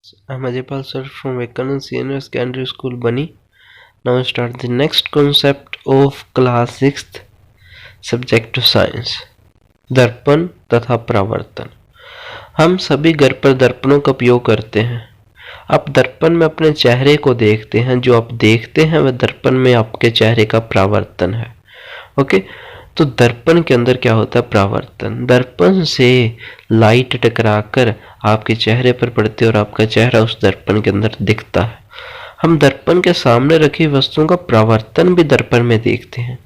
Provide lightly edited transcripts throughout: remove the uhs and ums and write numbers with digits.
I'm Ajaypal sir from Vivekanand Senior Secondary School, Bani. Now start the next concept of class 6th subject to science. दर्पण तथा परावर्तन। हम सभी घर पर दर्पणों का उपयोग करते हैं। आप दर्पण में अपने चेहरे को देखते हैं, जो आप देखते हैं वह दर्पण में आपके चेहरे का परावर्तन है। ओके, तो दर्पण के अंदर क्या होता है? परावर्तन। दर्पण से लाइट टकराकर आपके चेहरे पर पड़ती है और आपका चेहरा उस दर्पण के अंदर दिखता है। हम दर्पण के सामने रखी वस्तुओं का परावर्तन भी दर्पण में देखते हैं।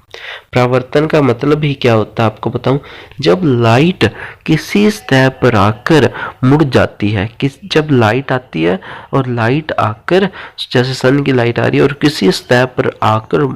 परावर्तन का मतलब ही क्या होता है आपको बताऊं? जब लाइट किसी सतह पर आकर मुड़ जाती है, जब लाइट आती है और लाइट आकर, जैसे सन की लाइट आ रही है और किसी सतह पर आकर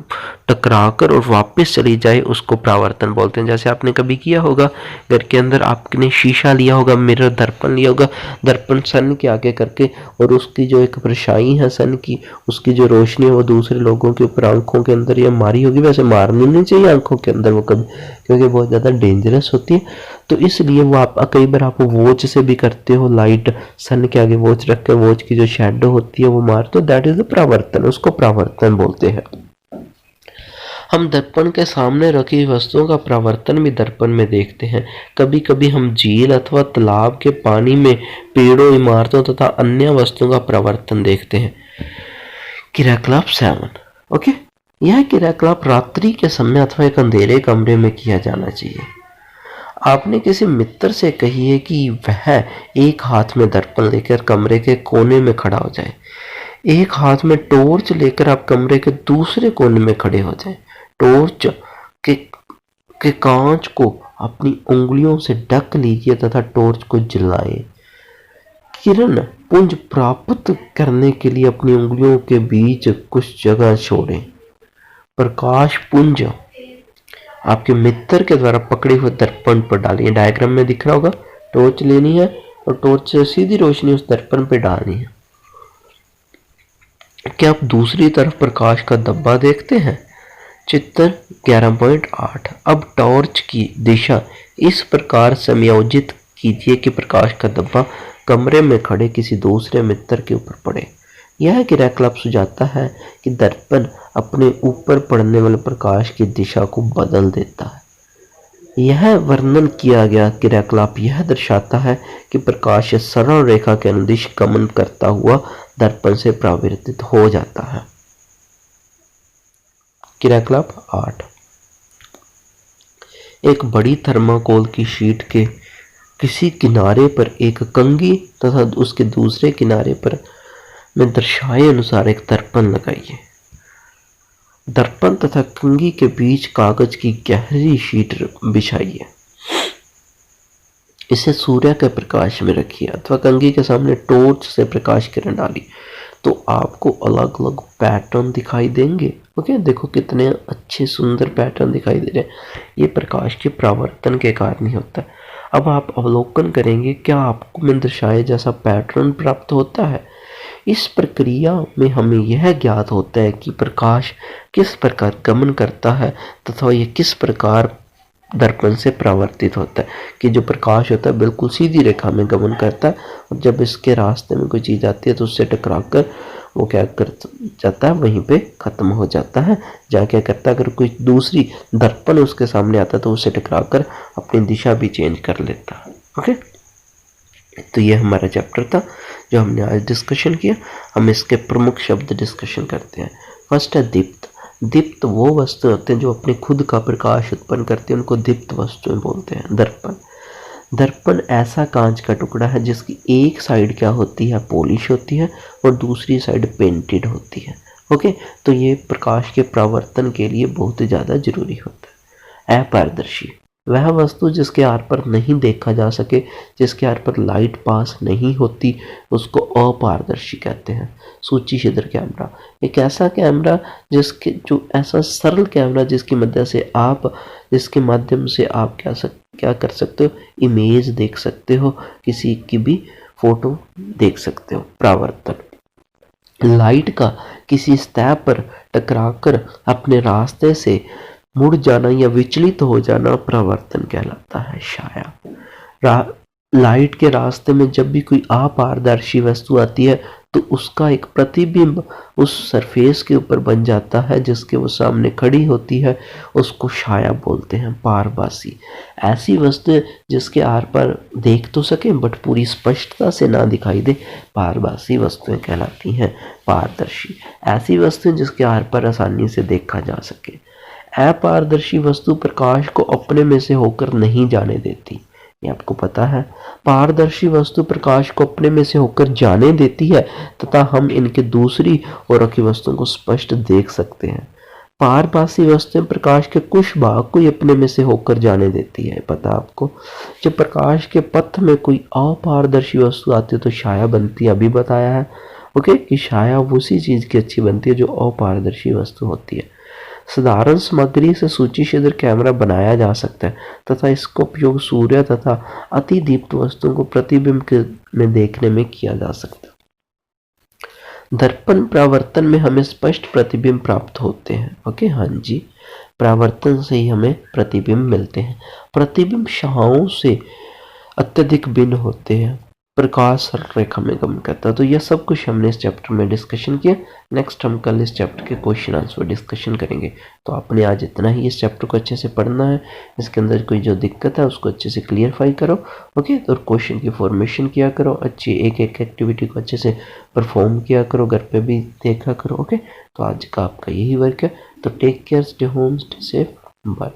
टकराकर और वापस चली जाए, उसको परावर्तन बोलते हैं। जैसे आपने कभी किया होगा, घर के अंदर आपने शीशा लिया होगा, मिरर दर्पण लिया होगा, दर्पण सन के आगे करके, और उसकी जो एक परछाई है सन की, उसकी जो रोशनी है वो दूसरे लोगों के ऊपर आंखों के अंदर या मारी होगी। वैसे मारनी नहीं चाहिए आंखों के अंदर वो कभी, क्योंकि बहुत ज़्यादा डेंजरस होती है। तो इसलिए वो आप कई बार आप वॉच से भी करते हो, लाइट सन के आगे वॉच रख कर वॉच की जो शेडो होती है वो मारते हो, दैट इज द परावर्तन, उसको परावर्तन बोलते हैं। हम दर्पण के सामने रखी वस्तुओं का परावर्तन भी दर्पण में देखते हैं। कभी कभी हम झील अथवा तालाब के पानी में पेड़ों, इमारतों तथा अन्य वस्तुओं का परावर्तन देखते हैं। क्रियाकलाप 7। ओके, यह क्रियाकलाप रात्रि के समय अथवा एक अंधेरे कमरे में किया जाना चाहिए। आपने किसी मित्र से कही है कि वह एक हाथ में दर्पण लेकर कमरे के कोने में खड़ा हो जाए, एक हाथ में टॉर्च लेकर आप कमरे के दूसरे कोने में खड़े हो जाएं। टॉर्च के कांच को अपनी उंगलियों से ढक लीजिए तथा टॉर्च को जलाएं। किरण पुंज प्राप्त करने के लिए अपनी उंगलियों के बीच कुछ जगह छोड़ें। प्रकाश पुंज आपके मित्र के द्वारा पकड़े हुए दर्पण पर डालिए। डायग्राम में दिख रहा होगा, टॉर्च लेनी है और टॉर्च से सीधी रोशनी उस दर्पण पर डालनी है। क्या आप दूसरी तरफ प्रकाश का धब्बा देखते हैं? चित्र 11.8। अब टॉर्च की दिशा इस प्रकार समायोजित कीजिए कि प्रकाश का धब्बा कमरे में खड़े किसी दूसरे मित्र के ऊपर पड़े। यह क्रियाकलाप सुझाता है कि दर्पण अपने ऊपर पड़ने वाले प्रकाश की दिशा को बदल देता है। यह वर्णन किया गया क्रियाकलाप यह दर्शाता है कि प्रकाश सरल रेखा के अनुदिश गमन करता हुआ दर्पण से परावर्तित हो जाता है। क्रियाकलाप 8। एक बड़ी थर्माकोल की शीट के किसी किनारे पर एक कंघी तथा उसके दूसरे किनारे पर में दर्शाए अनुसार एक दर्पण लगाइए। दर्पण तथा कंघी के बीच कागज की गहरी शीट बिछाइए। इसे सूर्य के प्रकाश में रखिए अथवा कंघी के सामने टॉर्च से प्रकाश किरण डालिए, तो आपको अलग अलग पैटर्न दिखाई देंगे। ओके, देखो कितने अच्छे सुंदर पैटर्न दिखाई दे रहे हैं। ये प्रकाश के परावर्तन के कारण ही होता है। अब आप अवलोकन करेंगे, क्या आपको में दर्शाए जैसा पैटर्न प्राप्त होता है? इस प्रक्रिया में हमें यह ज्ञात होता है कि प्रकाश किस प्रकार गमन करता है तथा यह किस प्रकार दर्पण से परावर्तित होता है। कि जो प्रकाश होता है बिल्कुल सीधी रेखा में गमन करता है, और जब इसके रास्ते में कोई चीज़ आती है तो उससे टकराकर वो क्या कर जाता है, वहीं पे ख़त्म हो जाता है। जहाँ क्या करता है, अगर कोई दूसरी दर्पण उसके सामने आता है तो उससे टकराकर अपनी दिशा भी चेंज कर लेता है। ओके, तो ये हमारा चैप्टर था जो हमने आज डिस्कशन किया। हम इसके प्रमुख शब्द डिस्कशन करते हैं। फर्स्ट है दीप्त। दीप्त वो वस्तु होते हैं जो अपने खुद का प्रकाश उत्पन्न करते हैं, उनको दीप्त वस्तुएं बोलते हैं। दर्पण। दर्पण ऐसा कांच का टुकड़ा है जिसकी एक साइड क्या होती है, पॉलिश होती है, और दूसरी साइड पेंटेड होती है। ओके, तो ये प्रकाश के परावर्तन के लिए बहुत ज़्यादा जरूरी होता है। अपारदर्शी वह वस्तु जिसके आर पर नहीं देखा जा सके, जिसके आर पर लाइट पास नहीं होती, उसको अपारदर्शी कहते हैं। सूची छिद्र कैमरा एक ऐसा कैमरा ऐसा सरल कैमरा जिसके माध्यम से आप क्या कर सकते हो, इमेज देख सकते हो, किसी की भी फोटो देख सकते हो। परावर्तन लाइट का किसी सतह पर टकराकर अपने रास्ते से मुड़ जाना या विचलित हो जाना परावर्तन कहलाता है। छाया लाइट के रास्ते में जब भी कोई अपारदर्शी वस्तु आती है तो उसका एक प्रतिबिंब उस सरफेस के ऊपर बन जाता है जिसके वो सामने खड़ी होती है, उसको छाया बोलते हैं, पारभासी। ऐसी वस्तु जिसके आर पार देख तो सके बट पूरी स्पष्टता से ना दिखाई दे, पारभासी वस्तुएं कहलाती हैं, पारदर्शी। ऐसी वस्तुएं जिसके आर पार आसानी से देखा जा सके। अपारदर्शी वस्तु प्रकाश को अपने में से होकर नहीं जाने देती, ये आपको पता है। पारदर्शी वस्तु प्रकाश को अपने में से होकर जाने देती है तथा हम इनके दूसरी ओर की वस्तुओं को स्पष्ट देख सकते हैं। पारभासी वस्तुएं प्रकाश के कुछ भाग को ही अपने में से होकर जाने देती है, पता आपको। जब प्रकाश के पथ में कोई अपारदर्शी वस्तु आती है तो छाया बनती है, अभी बताया है ओके कि छाया उसी चीज की अच्छी बनती है जो अपारदर्शी वस्तु होती है। साधारण सामग्री से सूची छिद्र कैमरा बनाया जा सकता है तथा इसका उपयोग सूर्य तथा अति दीप्त वस्तुओं को प्रतिबिंब में देखने में किया जा सकता है। दर्पण परावर्तन में हमें स्पष्ट प्रतिबिंब प्राप्त होते हैं, ओके, हाँ जी, परावर्तन से ही हमें प्रतिबिंब मिलते हैं। प्रतिबिंब छायाओं से अत्यधिक भिन्न होते हैं, प्रकाश रेखा में गम करता है। तो यह सब कुछ हमने इस चैप्टर में डिस्कशन किया। नेक्स्ट हम कल इस चैप्टर के क्वेश्चन आंसर डिस्कशन करेंगे। तो आपने आज इतना ही इस चैप्टर को अच्छे से पढ़ना है, इसके अंदर कोई जो दिक्कत है उसको अच्छे से क्लियरफाई करो, ओके, और क्वेश्चन की फॉर्मेशन किया करो, अच्छी एक एक एक्टिविटी को अच्छे से परफॉर्म किया करो, घर पे भी देखा करो, ओके। तो आज का आपका यही वर्क है। तो take care, stay home, stay safe, bye.